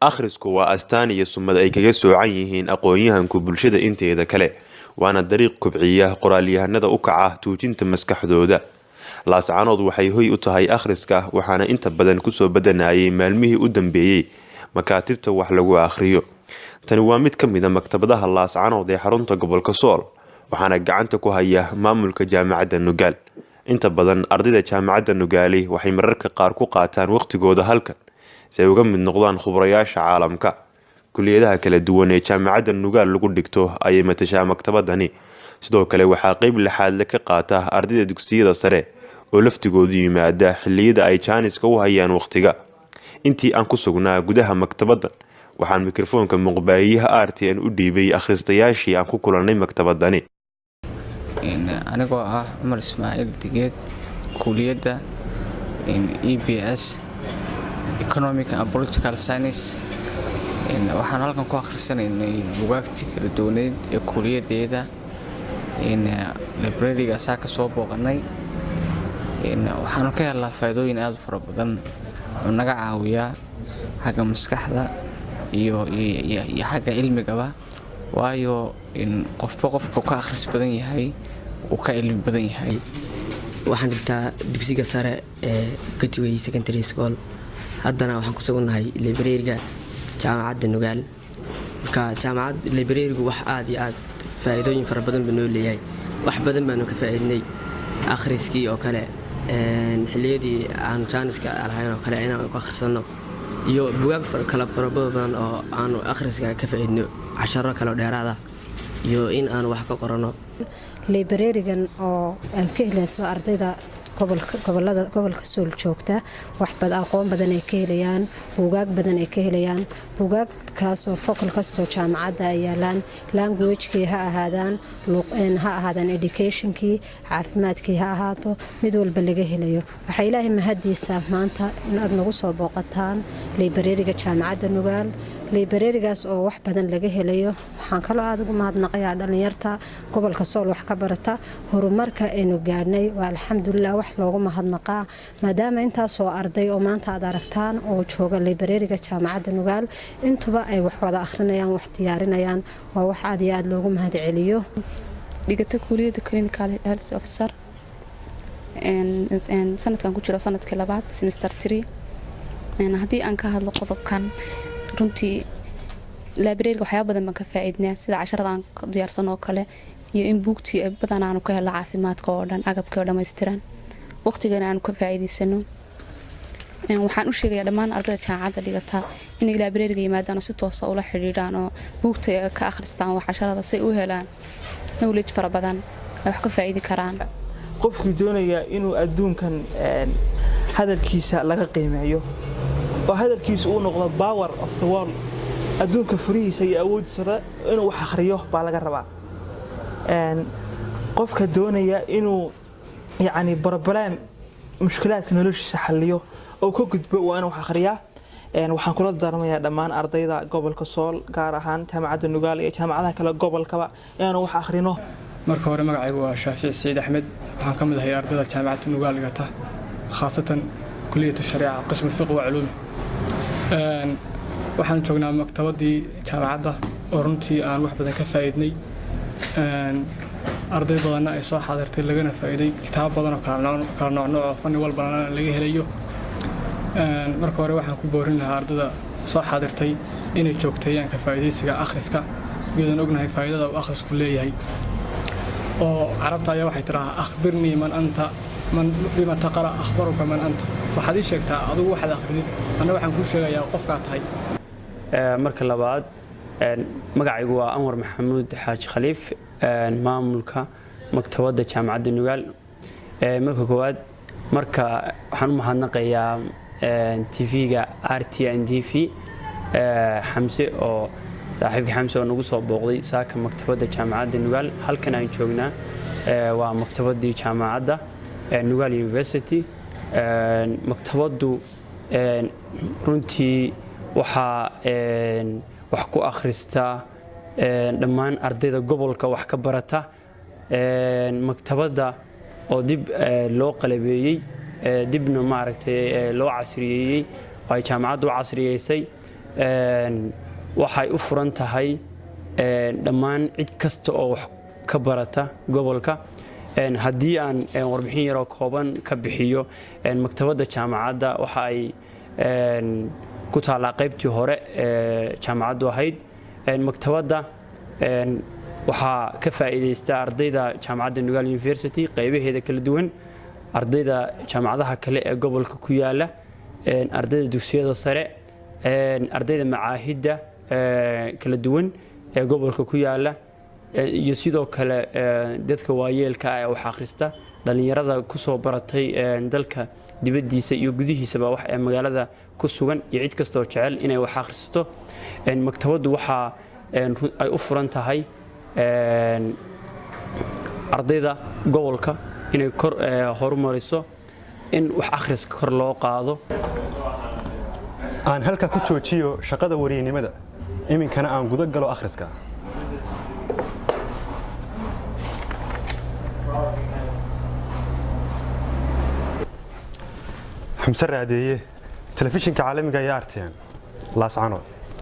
Akhrisku waa astaan iyo sumad ay kaga soocan yihiin aqoonyahanku bulshada inteeda kale, waana dariiq kobciya qoraalyahanada u kaca tuujinta maskaxdooda. Laascaanood waxay hoy u tahay akhriska, waxaana inta badan kusoo badanayay maalmihii u dambeeyay makaatibta wax lagu akhriyo. Tani waa mid ka mid ah maktabadaha Laascaanood ee xarunta gobolka Sool, waxaana gacanta ku haya maamulka jaamacadda Nugaal. Inta badan ardayda jaamacadda Nugaali waxay mararka qaar ku qaataan waqtigooda halkan si ay uga mid noqdaan khubrayaasha caalamka. Kulliyadaha kala duwan ee jaamacadda Nugaal lagu dhigto ayay matashaa maktabadani. Sidoo kale waxaa qayb lixaad ka qaata ardayda dugsiyada sare oo laftigoodu yimaada xilliyada ay jaaniska u hayaan waqtiga. Intii aan ku sugnaa gudaha maktabadan, waxaan mikrofoonka muqbaahiyaha RTN u dhiibay akhristayaashii aan ku kulannay maktabadani. anigoo ah Umar Ismaaciil Digeed, kulliyadda EBS Economic and Political Science. waxaan halkan ku akhrisanaynay buugaagtii kala duwaneed ee kulliyaddeeda library-ga saa ka soo booqanay. waxaan ka helnaa faa'iidooyin aad u fara badan oo naga caawiya xagga maskaxda iyo xagga cilmigaba, waayo qofka ka akhris badan yahay uu ka cilmi badan yahay. waxaan dhigtaa dugsiga sare ee Gateway Secondary School. haddana waxaan ku sugnahay library-ga jaamacadda Nugaal. marka jaamacadda library-gu wax aad iyo aad faa'iidooyin fara badan buu noo leeyahay. wax badan baanu ka faa'iidnay akhriskii oo kale, xilliyadii aanu jaaniska lahayn oo kale inaan ku akhrisano, iyo buugaag kala fara badan oo aanu akhriska ka faa'iidno, casharo kale dheeraad ah, iyo in aan wax ka qorano. library-gan oo aan ka helayso ardayda gobolka Sool joogta, wax aqoon badan ay ka helayaan, buugaag badan ay ka helayaan. buugaagkaas oo focal kastoo jaamacadda ay yaalaan, language-kii ha ahaadaan education-kii, caafimaadkii ha ahaato, mid walba laga helayo. waxaa ilaahay mahadiisa maanta inaad nagu soo booqataan library-ga jaamacadda Nugaal. library-gaas oo wax badan laga helayo. waxaan kaloo aad ugu mahadnaqayaa dhalinyarta gobolka Sool wax ka barata. horumarka aynu gaadhnay waa alxamdulilah wax loogu mahadnaqaa, maadaama intaasoo arday oo maanta aad aragtaan oo jooga library-ga jaamacadda Nugaal intuba ay wax wada akhrinayaan, wax diyaarinayaan. waa wax aad iyo aad loogu mahad celiyo. dhigata kulliyadda clinical health officer sanadkan ku jiro sanadkii labaad semester 3. haddii aan ka hadlo qodobkan, runtii library-ga waxyaabo badan baan ka faa'iidnaa, sida casharada aan diyaarsan oo kale, iyo in buugtii badan aanu ka helno caafimaadka oo dhan, agabka oo dhammaystiran, waqtigana aanu ka faa'iidaysano. waxaan u sheegayaa dhammaan ardayda jaamacadda dhigata inay library-ga yimaadaan oo si toosa ula xidhiidhaan oo buugta ka akhristaan wax casharada si ay u helaan knowledge fara badan ay wax ka faa'iidi karaan. qofkii doonaya inuu adduunkan hadalkiisa laga qiimeeyo oo hadalkiisa uu noqdo power of the world, adduunka furihiisa iyo awoodiisa inuu wax akhriyo baa laga rabaa. qofka doonaya inuu problem mushkilaadka noloshiisa xalliyo oo ka gudbo waa inuu wax akhriyaa. waxaan kula darmayaa dhammaan ardayda gobolka Sool, gaar ahaan jaamacadda Nugaal iyo jaamacadaha kale gobolkaba, inaanu wax akhrino. marka hore magacaygu waa Shaafici Saciid Axmed, waxaan ka mid ahay ardayda jaamacadda Nugaal dhigata, khaasatan kulliyadda shariica qism fiqh wa culuum. waxaan joognaa maktabadii jaamacadda oo runtii aan wax badan ka faa'iidnay. arday badanna ay soo xaadirtay lagana faa'iiday kitaab badan oo kala nooc oo fanni walba laga helayo. marka hore waxaan ku boorin lahaa ardayda soo xaadirtay inay joogteeyaan ka faa'iidaysiga akhriska, iyadoo ognahay faa'iidada uu akhrisku leeyahay. oo carabta ayaa waxay tiraahdaa akhbirnii man anta bima taqra akhbaruka man anta. waxaad ii sheegtaa adigu waxaad akhridid, anna waxaan kuu sheegayaa qofkaa tahay. marka labaad, magacaygu waa Anwar Maxamuud Xaaji Khaliif, maamulka maktabadda jaamacadda Nugaal. marka koowaad, waxaan u mahadnaqayaa TV-ga RTN TV, Xamse oo saaxiibkii Xamse oo nagu soo booqday saaka maktabadda jaamacadda Nugaal. halkan aan joognaa waa maktabaddii jaamacadda Nugaal University. maktabaddu runtii waxaa wax ku akhristaa dhammaan ardayda gobolka wax ka barata. maktabadda oo dib loo qalabeeyey, dibna maaragtay loo casriyeeyey, ay jaamacaddu casriyeysay. waxay u furan tahay dhammaan cid kasta oo wax ka barata gobolka. haddii aan warbixin yaroo kooban ka bixiyo maktabadda jaamacadda waxa ay ku taallaa qaybtii hore ee jaamacaddu ahayd. maktabadda waxaa ka faa'iideysta ardayda jaamacadda Nugaal University qaybaheeda kala duwan, ardayda jaamacadaha kale ee gobolka ku yaala, ardayda dugsiyada sare, ardayda macaahidda kala duwan ee gobolka ku yaala, iyo sidoo kale dadka waayeelka ah ee wax akhrista, dhalinyarada ku soo baratay dalka dibadiisa iyo gudihiisaba wax ee magaalada ku sugan, iyo cid kasta oo jecel inay wax akhristo. maktabaddu waxa ay u furan tahay ardayda gobolka inay horumariso in wax akhriska kor loo qaado. aan halka ku joojiyo shaqada wariyeynimada, iminkana aan guda galo akhriska. xamse raadeeye, telefishinka caalamiga ee RTN, Laascanood.